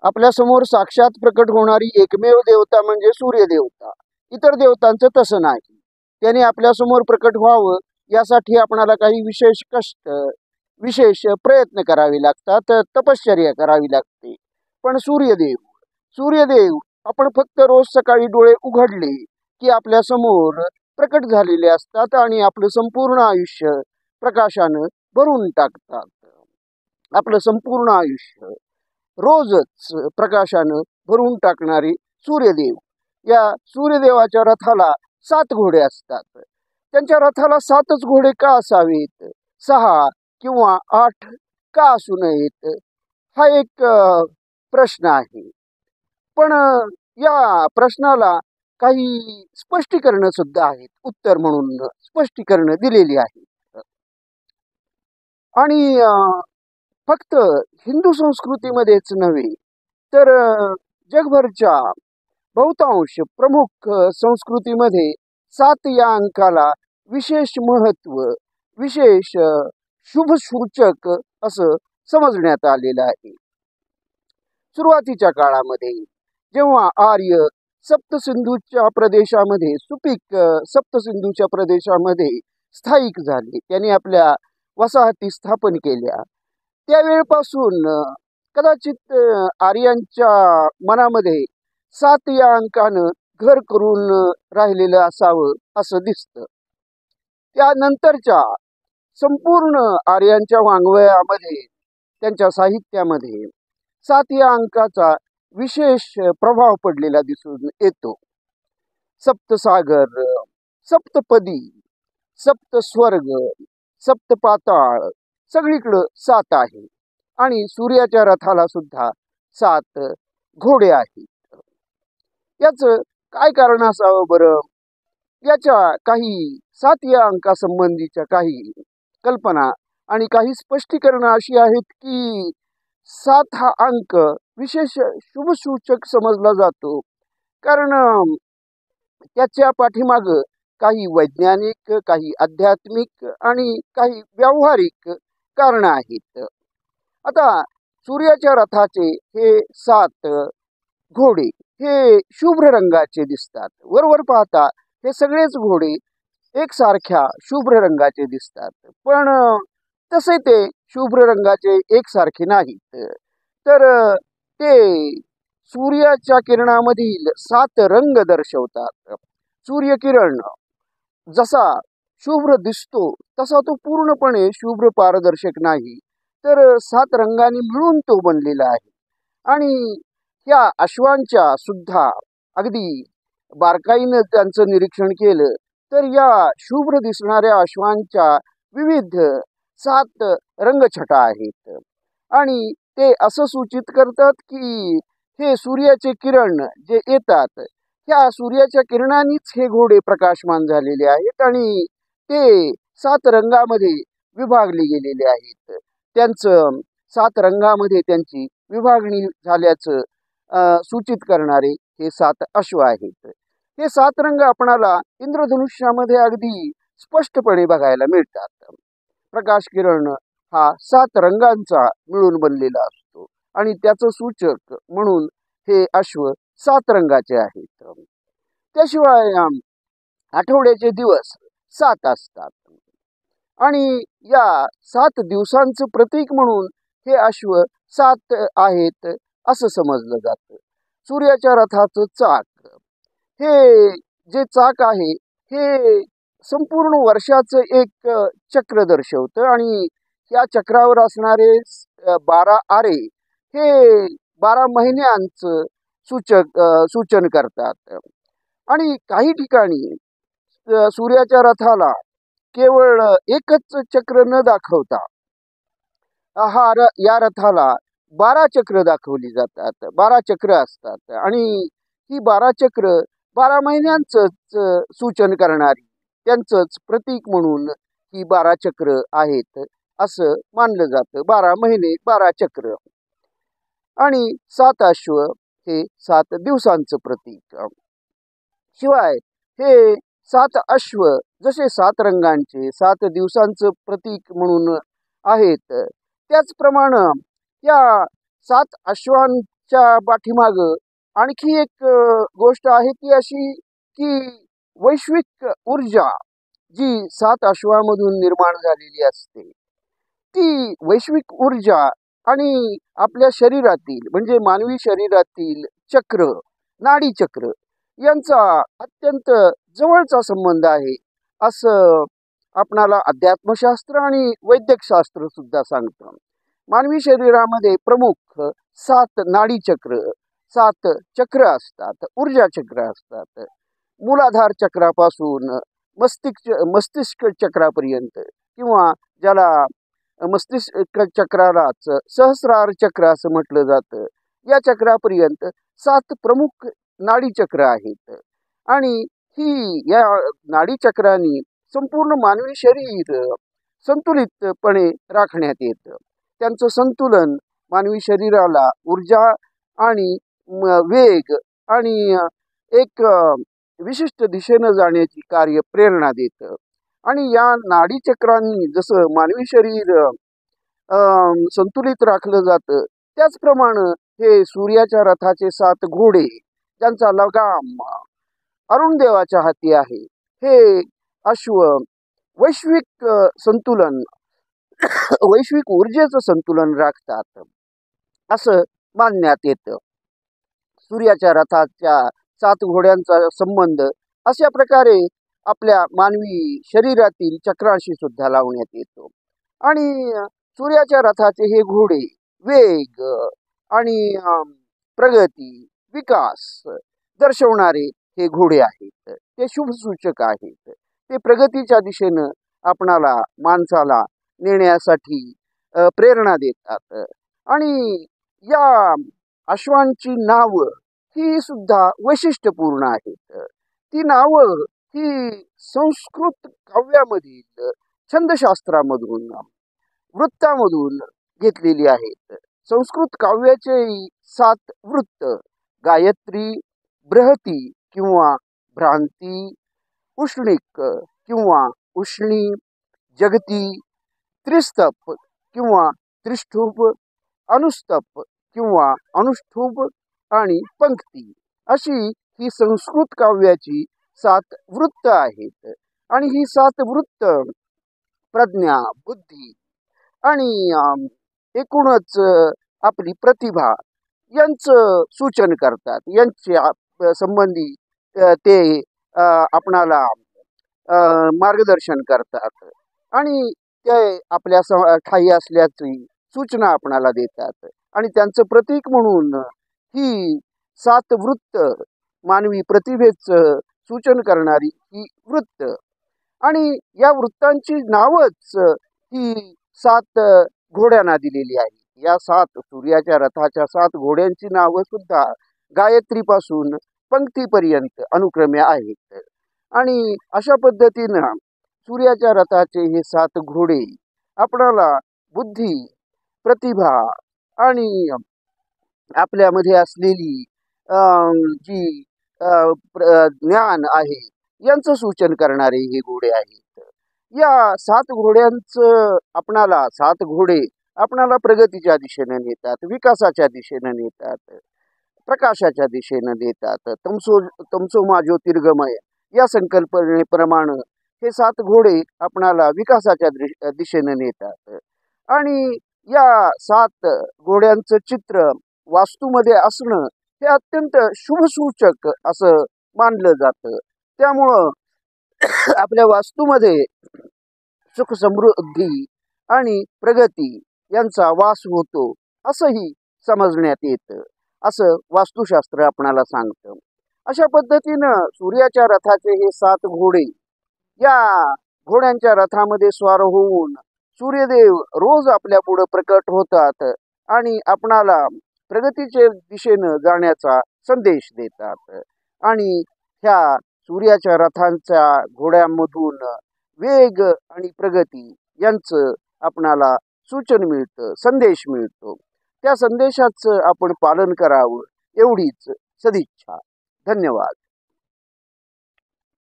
आपल्या समोर साक्षात प्रकट होणारी एकमेव देवता म्हणजे सूर्यदेवता. इतर देवतांचं तसं नाही. त्याने आपल्या समोर प्रकट व्हावं यासाठी आपणाला काही विशेष कष्ट, विशेष प्रयत्न करावे लागतात, तपश्चर्या करावी लागते. पण सूर्यदेव आपण फक्त रोज सकाळी डोळे उघडले की आपल्या समोर प्रकट झालेले असतात आणि आपलं संपूर्ण आयुष्य प्रकाशानं भरून टाकतात. आपलं संपूर्ण आयुष्य रोजच प्रकाशानं भरून टाकणारे सूर्यदेव. या सूर्यदेवाच्या रथाला 7 घोडे असतात. त्यांच्या रथाला 7च घोडे का असावेत, 6 किंवा 8 का असू नयेत, हा एक प्रश्न आहे. पण या प्रश्नाला काही स्पष्टीकरण सुद्धा आहेत. उत्तर म्हणून स्पष्टीकरण दिलेली आहेत. आणि फक्त हिंदू संस्कृतीमध्येच नव्हे तर जगभरच्या बहुतांश प्रमुख संस्कृतीमध्ये 7 या अंकाला विशेष महत्त्व, विशेष शुभसूचक असं समजण्यात आलेलं आहे. सुरुवातीच्या काळामध्ये जेव्हा आर्य सप्तसिंधूच्या प्रदेशामध्ये सप्तसिंधूच्या प्रदेशामध्ये स्थायिक झाले, त्यांनी आपल्या वसाहती स्थापन केल्या, त्यावेळेपासून कदाचित आर्यांच्या मनामध्ये 7 या अंकानं घर करून राहिलेलं असावं असं दिसतं. त्यानंतरच्या संपूर्ण आर्यांच्या वाङ्मयामध्ये, त्यांच्या साहित्यामध्ये 7 या अंकाचा विशेष प्रभाव पडलेला दिसून येतो. सप्तसागर, सप्तपदी, सप्तस्वर्ग, सप्तपाताळ सगळीकडं 7 आहे. आणि सूर्याच्या रथाला सुद्धा 7 घोडे आहेत. याचं काय कारण असावं बरं? याच्या काही 7 या अंकासंबंधीच्या काही कल्पना आणि काही स्पष्टीकरण अशी आहेत की 7 हा अंक विशेष शुभसूचक समजला जातो, कारण त्याच्या पाठीमागं काही वैज्ञानिक, काही आध्यात्मिक आणि काही व्यावहारिक कारण आहेत. आता सूर्याच्या रथाचे हे 7 घोडे हे शुभ्र रंगाचे दिसतात. वरवर पाहता हे सगळेच घोडे एकसारख्या शुभ्र रंगाचे दिसतात. पण तसे ते शुभ्र रंगाचे एकसारखे नाहीत. तर ते सूर्याच्या किरणामधील 7 रंग दर्शवतात. सूर्यकिरण जसा शुभ्र दिसतो तसा तो पूर्णपणे शुभ्र पारदर्शक नाही, तर 7 रंगांनी मिळून तो बनलेला आहे. आणि या अश्वांच्या सुद्धा अगदी बारकाईनं त्यांचं निरीक्षण केलं तर या शुभ्र दिसणाऱ्या अश्वांच्या विविध 7 रंगछटा आहेत. आणि ते असं सूचित करतात की हे सूर्याचे किरण जे येतात, त्या सूर्याच्या किरणांनीच हे घोडे प्रकाशमान झालेले आहेत आणि ते 7 रंगामध्ये विभागले गेलेले आहेत. त्यांचं 7 रंगामध्ये त्यांची विभागणी झाल्याचं सूचित करणारे हे 7 अश्व आहेत. हे 7 रंग आपणाला इंद्रधनुष्यामध्ये अगदी स्पष्टपणे बघायला मिळतात. प्रकाश किरण हा 7 रंगांचा मिळून बनलेला असतो आणि त्याचं सूचक म्हणून हे अश्व 7 रंगाचे आहेत. त्याशिवाय आठवड्याचे दिवस 7 असतात आणि या 7 दिवसांचं प्रतीक म्हणून हे अश्व 7 आहेत असं समजलं जातं. सूर्याच्या रथाचं चाक, हे जे चाक आहे हे संपूर्ण वर्षाचं एक चक्र दर्शवतं आणि या चक्रावर असणारे 12 आरे हे 12 महिन्यांचं सूचन करतात. आणि काही ठिकाणी सूर्याच्या रथाला केवळ एकच चक्र न दाखवता या रथाला 12 चक्र दाखवली जातात. 12 चक्र असतात आणि ही 12 चक्र 12 महिन्यांचंच सूचन करणारी, त्यांचंच प्रतीक म्हणून ही 12 चक्र आहेत असं मानलं जातं. 12 महिने 12 चक्र आणि 7 अश्व हे 7 दिवसांचं प्रतीक. शिवाय हे 7 अश्व जसे 7 रंगांचे 7 दिवसांचं प्रतीक म्हणून आहेत, त्याचप्रमाणे या 7 अश्वांचं च्या पाठीमाग आणखी एक गोष्ट आहे ती अशी की वैश्विक ऊर्जा जी 7 अश्वामधून निर्माण झालेली असते, ती वैश्विक ऊर्जा आणि आपल्या शरीरातील म्हणजे मानवी शरीरातील चक्र, नाडी चक्र यांचा अत्यंत जवळचा संबंध आहे असं आपणाला अध्यात्मशास्त्र आणि वैद्यकशास्त्र सुद्धा सांगतं. मानवी शरीरामध्ये प्रमुख 7 नाडी चक्र, 7 चक्र असतात, ऊर्जा चक्र असतात. मूलाधार चक्रापासून मस्तिष्क चक्रापर्यंत किंवा ज्याला मस्तिष्क चक्रालाच सहस्रार चक्र असं म्हटलं जातं, या चक्रापर्यंत 7 प्रमुख नाडी चक्र आहेत. आणि या नाडी चक्रांनी संपूर्ण मानवी शरीर संतुलितपणे राखण्यात येतं. त्यांचं संतुलन मानवी शरीराला ऊर्जा आणि वेग आणि एक विशिष्ट दिशेनं जाण्याची कार्य प्रेरणा देतं. आणि या नाडी चक्रांनी जसं मानवी शरीर संतुलित राखलं जातं, त्याचप्रमाणे हे सूर्याच्या रथाचे 7 घोडे ज्यांचा लगाम अरुण देवाच्या हाती आहे, हे अश्व वैश्विक संतुलन वैश्विक ऊर्जेचं संतुलन राखतात असं मानण्यात येतं. सूर्याच्या रथाच्या 7 घोड्यांचा संबंध अशा प्रकारे आपल्या मानवी शरीरातील चक्राशी सुद्धा लावण्यात येतो. आणि सूर्याच्या रथाचे हे घोडे वेग आणि प्रगती, विकास दर्शवणारे हे घोडे आहेत. ते शुभसूचक आहेत. ते प्रगतीच्या दिशेनं आपणाला माणसाला नेण्यासाठी प्रेरणा देतात. आणि या अश्वांची नावं ही सुद्धा वैशिष्ट्यपूर्ण आहेत. ती नावं ही संस्कृत काव्यामधील छंदशास्त्रामधून, वृत्तामधून घेतलेली आहेत. संस्कृत काव्याचे 7 वृत्त गायत्री, बृहती किंवा भ्रांती, उष्णिक किंवा उष्णी, जगती, त्रिस्तप किंवा त्रिष्ठुप, अनुस्तप किंवा अनुष्ठुप आणि पंक्ती अशी ही संस्कृत काव्याची 7 वृत्त आहेत. आणि ही 7 वृत्त प्रज्ञा, बुद्धी आणि एकूणच आपली प्रतिभा यांचं सूचन करतात. यांच्या संबंधी ते आपणाला मार्गदर्शन करतात आणि ते आपल्या ठायी असल्याची सूचना आपणाला देतात. आणि त्यांचं प्रतीक म्हणून ही 7 वृत्त मानवी प्रतिभेचं सूचन करणारी ही वृत्त आणि या वृत्तांची नावच ही 7 घोड्यांना दिलेली आहे. या 7 सूर्याच्या रथाच्या 7 घोड्यांची नावं सुद्धा गायत्रीपासून पंक्तीपर्यंत अनुक्रमे आहेत. आणि अशा पद्धतीनं सूर्याच्या रथाचे हे 7 घोडे आपणाला बुद्धी, प्रतिभा आणि आपल्यामध्ये असलेली जी ज्ञान आहे यांचं सूचन करणारे हे घोडे आहेत. या 7 घोड्यांचं आपणाला 7 घोडे आपणाला प्रगतीच्या दिशेने नेतात, विकासाच्या दिशेने नेतात, प्रकाशाच्या दिशेने नेतात. तमसोमा ज्योतिर्गमय या संकल्पनेप्रमाणे हे 7 घोडे आपणाला विकासाच्या दिशेने नेतात. आणि या 7 घोड्यांचं चित्र वास्तूमध्ये असणं हे अत्यंत शुभसूचक असं मानलं जातं. त्यामुळं आपल्या वास्तूमध्ये सुख, समृद्धी आणि प्रगती यांचा वास होतो असंही समजण्यात येतं, असं वास्तुशास्त्र आपणाला सांगतं. अशा पद्धतीनं सूर्याच्या रथाचे हे 7 घोडे, या घोड्यांच्या रथामध्ये स्वार होऊन सूर्यदेव रोज आपल्या पुढे प्रकट होतात आणि आपणाला प्रगतीच्या दिशेनं जाण्याचा संदेश देतात. आणि ह्या सूर्याच्या रथांच्या घोड्यांमधून वेग आणि प्रगती यांचं आपणाला सूचन मिळतं, संदेश मिळतो. त्या संदेशाचं आपण पालन करावं एवढीच सदिच्छा. धन्यवाद.